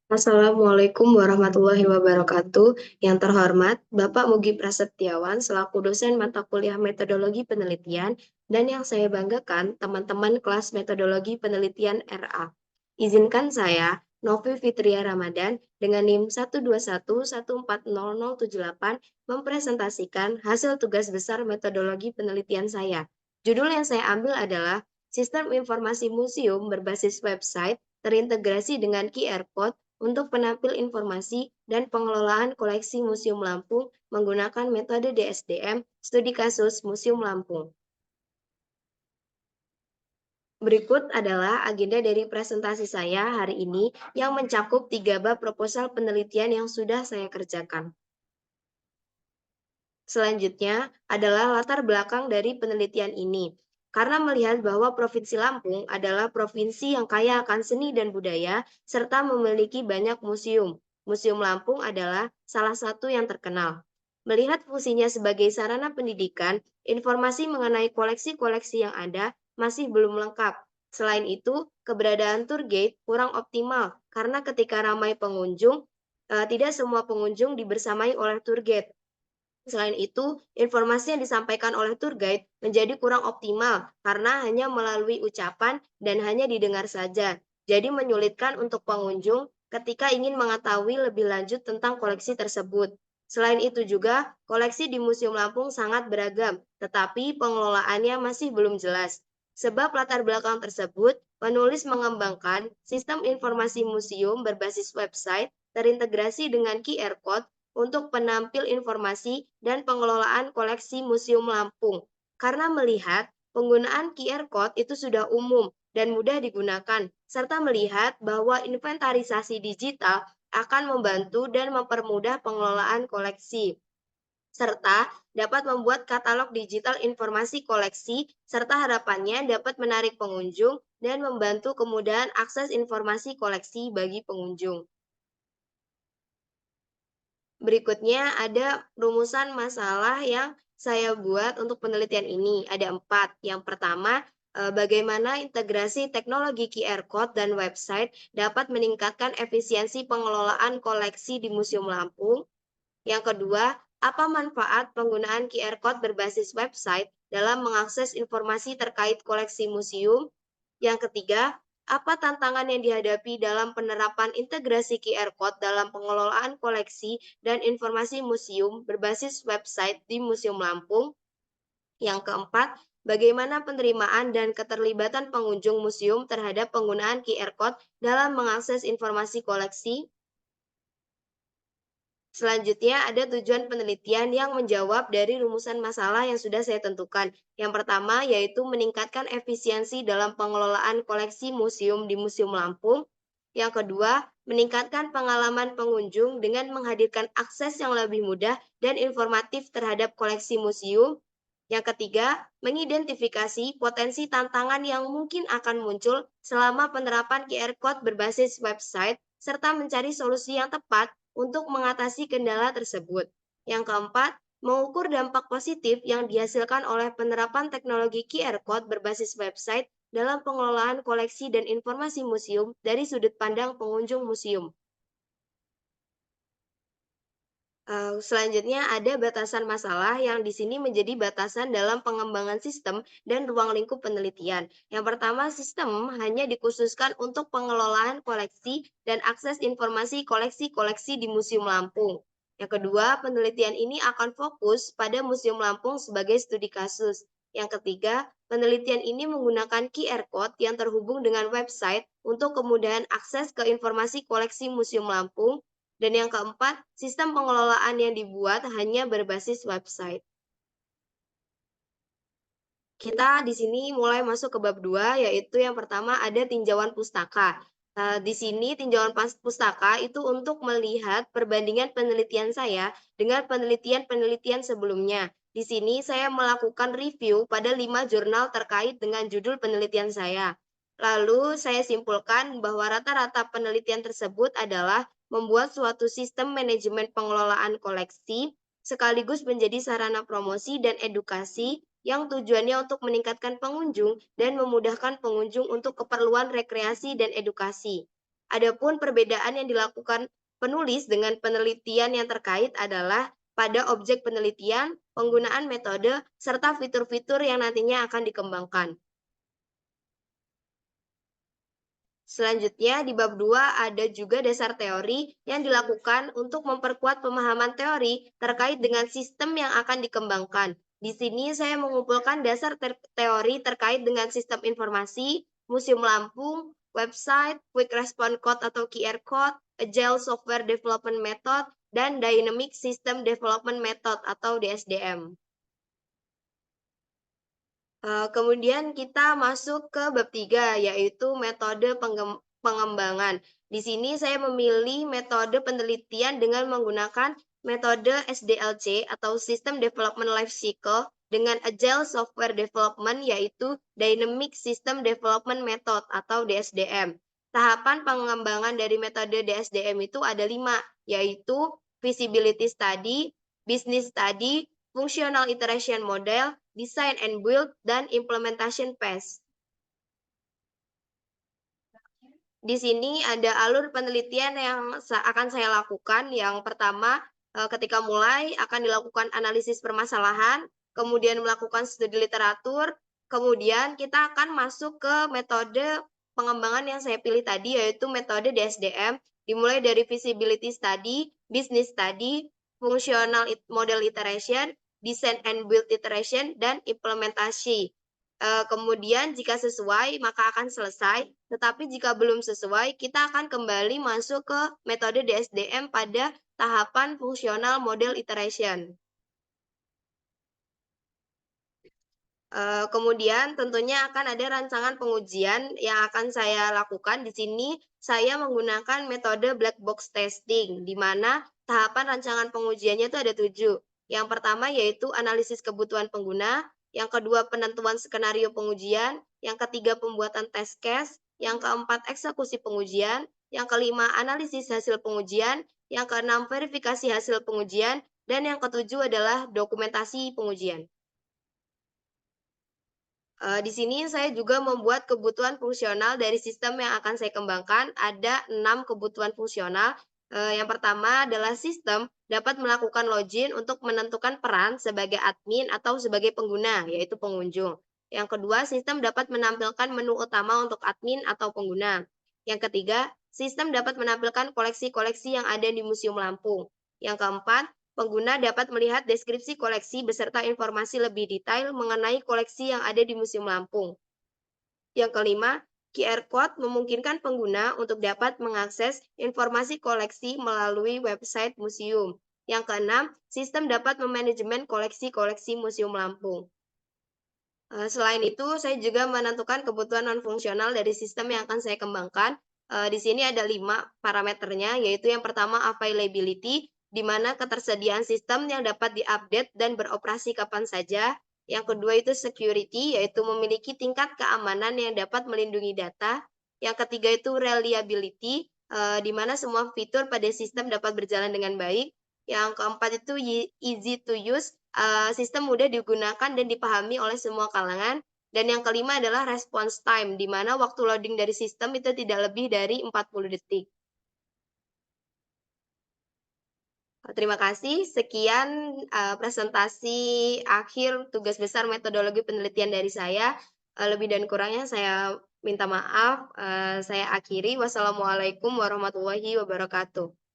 Assalamualaikum warahmatullahi wabarakatuh. Yang terhormat, Bapak Mugi Prasetyawan selaku dosen mata kuliah metodologi penelitian dan yang saya banggakan teman-teman kelas metodologi penelitian RA. Izinkan saya, Novi Fitria Ramadan, dengan NIM 121140078 mempresentasikan hasil tugas besar metodologi penelitian saya. Judul yang saya ambil adalah Sistem Informasi Museum berbasis website terintegrasi dengan QR Code untuk penampil informasi dan pengelolaan koleksi Museum Lampung menggunakan metode DSDM, studi kasus Museum Lampung. Berikut adalah agenda dari presentasi saya hari ini yang mencakup 3 bab proposal penelitian yang sudah saya kerjakan. Selanjutnya adalah latar belakang dari penelitian ini. Karena melihat bahwa Provinsi Lampung adalah provinsi yang kaya akan seni dan budaya, serta memiliki banyak museum. Museum Lampung adalah salah satu yang terkenal. Melihat fungsinya sebagai sarana pendidikan, informasi mengenai koleksi-koleksi yang ada masih belum lengkap. Selain itu, keberadaan tour guide kurang optimal karena ketika ramai pengunjung, tidak semua pengunjung dibersamai oleh tour guide. Selain itu, informasi yang disampaikan oleh tour guide menjadi kurang optimal karena hanya melalui ucapan dan hanya didengar saja. Jadi menyulitkan untuk pengunjung ketika ingin mengetahui lebih lanjut tentang koleksi tersebut. Selain itu juga, koleksi di Museum Lampung sangat beragam, tetapi pengelolaannya masih belum jelas. Sebab latar belakang tersebut, penulis mengembangkan sistem informasi museum berbasis website terintegrasi dengan QR Code untuk penampil informasi dan pengelolaan koleksi Museum Lampung. Karena melihat penggunaan QR Code itu sudah umum dan mudah digunakan, serta melihat bahwa inventarisasi digital akan membantu dan mempermudah pengelolaan koleksi, serta dapat membuat katalog digital informasi koleksi, serta harapannya dapat menarik pengunjung dan membantu kemudahan akses informasi koleksi bagi pengunjung. Berikutnya ada rumusan masalah yang saya buat untuk penelitian ini. Ada 4. Yang pertama, bagaimana integrasi teknologi QR Code dan website dapat meningkatkan efisiensi pengelolaan koleksi di Museum Lampung. Yang kedua, apa manfaat penggunaan QR Code berbasis website dalam mengakses informasi terkait koleksi museum? Yang ketiga, apa tantangan yang dihadapi dalam penerapan integrasi QR Code dalam pengelolaan koleksi dan informasi museum berbasis website di Museum Lampung? Yang keempat, bagaimana penerimaan dan keterlibatan pengunjung museum terhadap penggunaan QR Code dalam mengakses informasi koleksi? Selanjutnya ada tujuan penelitian yang menjawab dari rumusan masalah yang sudah saya tentukan. Yang pertama yaitu meningkatkan efisiensi dalam pengelolaan koleksi museum di Museum Lampung. Yang kedua, meningkatkan pengalaman pengunjung dengan menghadirkan akses yang lebih mudah dan informatif terhadap koleksi museum. Yang ketiga, mengidentifikasi potensi tantangan yang mungkin akan muncul selama penerapan QR Code berbasis website, serta mencari solusi yang tepat untuk mengatasi kendala tersebut. Yang keempat, mengukur dampak positif yang dihasilkan oleh penerapan teknologi QR Code berbasis website dalam pengelolaan koleksi dan informasi museum dari sudut pandang pengunjung museum. Selanjutnya ada batasan masalah yang di sini menjadi batasan dalam pengembangan sistem dan ruang lingkup penelitian. Yang pertama, sistem hanya dikhususkan untuk pengelolaan koleksi dan akses informasi koleksi-koleksi di Museum Lampung. Yang kedua, penelitian ini akan fokus pada Museum Lampung sebagai studi kasus. Yang ketiga, penelitian ini menggunakan QR Code yang terhubung dengan website untuk kemudahan akses ke informasi koleksi Museum Lampung. Dan yang keempat, sistem pengelolaan yang dibuat hanya berbasis website. Kita di sini mulai masuk ke bab 2, yaitu yang pertama ada tinjauan pustaka. Di sini tinjauan pustaka itu untuk melihat perbandingan penelitian saya dengan penelitian-penelitian sebelumnya. Di sini saya melakukan review pada 5 jurnal terkait dengan judul penelitian saya. Lalu saya simpulkan bahwa rata-rata penelitian tersebut adalah membuat suatu sistem manajemen pengelolaan koleksi sekaligus menjadi sarana promosi dan edukasi yang tujuannya untuk meningkatkan pengunjung dan memudahkan pengunjung untuk keperluan rekreasi dan edukasi. Adapun perbedaan yang dilakukan penulis dengan penelitian yang terkait adalah pada objek penelitian, penggunaan metode, serta fitur-fitur yang nantinya akan dikembangkan. Selanjutnya, di bab 2 ada juga dasar teori yang dilakukan untuk memperkuat pemahaman teori terkait dengan sistem yang akan dikembangkan. Di sini saya mengumpulkan dasar teori terkait dengan sistem informasi, museum Lampung, website, quick response code atau QR code, agile software development method, dan dynamic system development method atau DSDM. Kemudian kita masuk ke bab 3, yaitu metode pengembangan. Di sini saya memilih metode penelitian dengan menggunakan metode SDLC atau System Development Life Cycle dengan Agile Software Development, yaitu Dynamic System Development Method atau DSDM. Tahapan pengembangan dari metode DSDM itu ada 5, yaitu Feasibility Study, Business Study, Functional Iteration Model, Design and Build, dan Implementation Phase. Di sini ada alur penelitian yang akan saya lakukan. Yang pertama, ketika mulai akan dilakukan analisis permasalahan, kemudian melakukan studi literatur, kemudian kita akan masuk ke metode pengembangan yang saya pilih tadi, yaitu metode DSDM, dimulai dari feasibility study, business study, functional model iteration, design and build iteration, dan implementasi. Kemudian jika sesuai maka akan selesai, tetapi jika belum sesuai kita akan kembali masuk ke metode DSDM pada tahapan fungsional model iteration. Kemudian tentunya akan ada rancangan pengujian yang akan saya lakukan. Di sini saya menggunakan metode black box testing, di mana tahapan rancangan pengujiannya itu ada 7. Yang pertama yaitu analisis kebutuhan pengguna, yang kedua penentuan skenario pengujian, yang ketiga pembuatan test case, yang keempat eksekusi pengujian, yang kelima analisis hasil pengujian, yang keenam verifikasi hasil pengujian, dan yang ketujuh adalah dokumentasi pengujian. Di sini saya juga membuat kebutuhan fungsional dari sistem yang akan saya kembangkan. Ada 6 kebutuhan fungsional. Yang pertama adalah sistem dapat melakukan login untuk menentukan peran sebagai admin atau sebagai pengguna, yaitu pengunjung. Yang kedua, sistem dapat menampilkan menu utama untuk admin atau pengguna. Yang ketiga, sistem dapat menampilkan koleksi-koleksi yang ada di Museum Lampung. Yang keempat, pengguna dapat melihat deskripsi koleksi beserta informasi lebih detail mengenai koleksi yang ada di Museum Lampung. Yang kelima, QR Code memungkinkan pengguna untuk dapat mengakses informasi koleksi melalui website museum. Yang keenam, sistem dapat memanajemen koleksi-koleksi Museum Lampung. Selain itu, saya juga menentukan kebutuhan non-fungsional dari sistem yang akan saya kembangkan. Di sini ada 5 parameternya, yaitu yang pertama availability, di mana ketersediaan sistem yang dapat diupdate dan beroperasi kapan saja. Yang kedua itu security, yaitu memiliki tingkat keamanan yang dapat melindungi data. Yang ketiga itu reliability, di mana semua fitur pada sistem dapat berjalan dengan baik. Yang keempat itu easy to use, sistem mudah digunakan dan dipahami oleh semua kalangan. Dan yang kelima adalah response time, di mana waktu loading dari sistem itu tidak lebih dari 40 detik. Terima kasih. Sekian presentasi akhir tugas besar metodologi penelitian dari saya. Lebih dan kurangnya saya minta maaf. Saya akhiri. Wassalamualaikum warahmatullahi wabarakatuh.